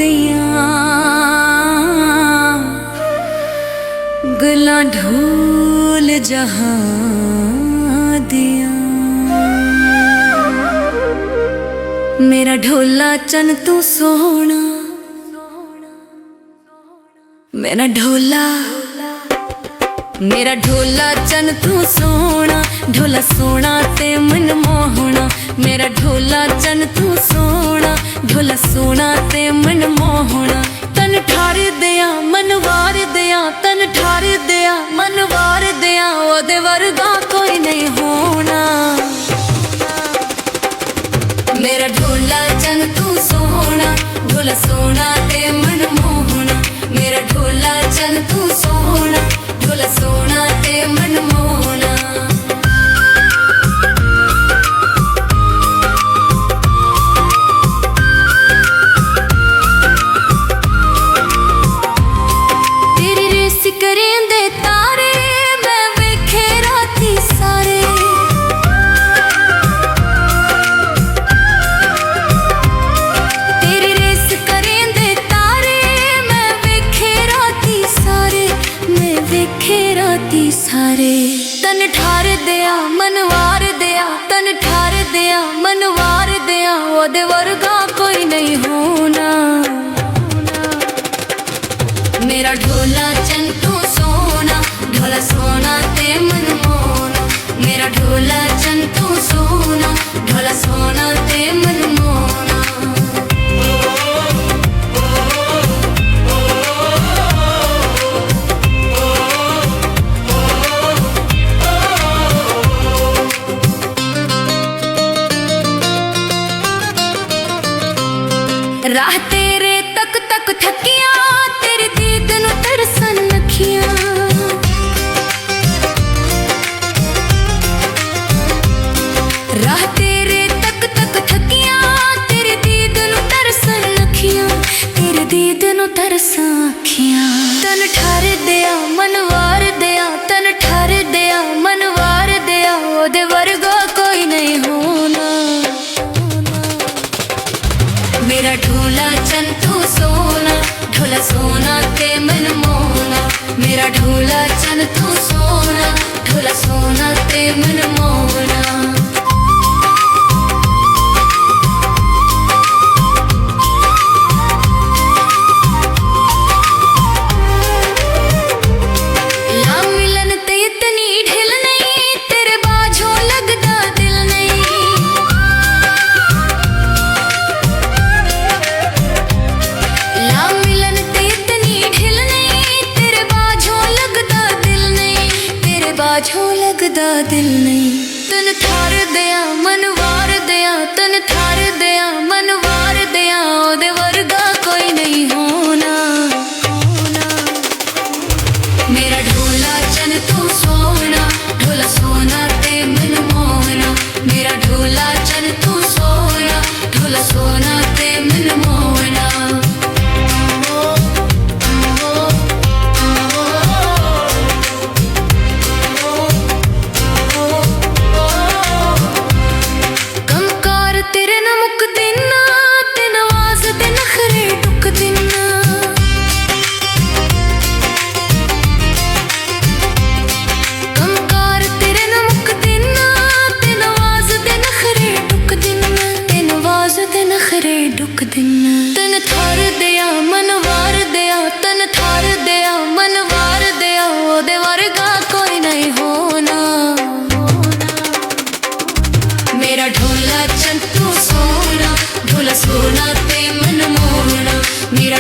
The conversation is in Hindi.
दियां गल्लां ढोल जहां दियां। मेरा ढोला चन तू सोना, मेरा ढोला चन तू सोना, ढोला सोना ते मन मोहना। मेरा ढोला चन तू सोना, ढोला सोना ते मन मोहना। तन ठार दिया मन वार दिया, तन ठार दिया मन वार दिया, ओदे वर्गा कोई नहीं होना। मेरा ढोला चन तू सोना, ढोला सोना ते मन मोहना। मेरा ढोला चन तू सोना, ढोला सोना ते मन मोहना। तेरी रेस करेंदे तारे मैं वेखे राती सारे। तेरी रेस करेंदे तारे मैं वेखे राती सारे, मैं वेखे राती सारे। तन ठार दिया मन वार दिया, तन ठार दिया मन वार दिया, ओदे वर्गा कोई नहीं होना। मेरा ढोला चन तू सोना, ढोला सोना ते मन मोहना। मेरा ढोला चन तू सोना, ढोला सोना ते मन मोहना। राह तेरे तक तक थकिया, तेरी दीद नू तरसन अखियां। राह तेरे तक तक थकिया, तेरी दीद नू तरसन अखियां, तेरी दीद नू तरसन अखियां। तन ठार दिया मन वार दिया, तन ठार दिया मन वार दिया, ओदे वर्गा कोई नहीं होना। मेरा ढोला चन तू सोना, ढोला सोना ते मन मोहना। मेरा ढोला चन तू सोना, ढोला सोना ते मन मोहना। ला मिलन ते इतनी ढिल नहीं, तेरे बाझों लगदा दिल नहीं। ला मिलन ते इतनी ढिल नहीं, तेरे बाझों लगदा दिल नहीं, तेरे बाझों लगदा दिल नहीं। तन ठार दिया मन वार दिया, तन ठार दिया मन वार दिया, ओदे वर्गा कोई नहीं होना। मेरा ढोला चन तू सोना, ढोला सोना ते मन मोहना। मेरा ढोला चन तू सोना, ढोला सोना ते मन मोहना। कंकार तेरे न मुक दिना, ते नवाज ते नखरे टुक दिना। कंकार तेरे न मुक दिना, ते नवाज ते नखरे टुक दिना, ते नवाज ते नखरे टुक दिना। तन ठार दिया मन वार दिया, तन ठार दिया मन वार दिया, ओदे वर्गा कोई नहीं होना। मेरा ढोला चन तू सोना, ढोला सोना ते मन मोहना। मेरा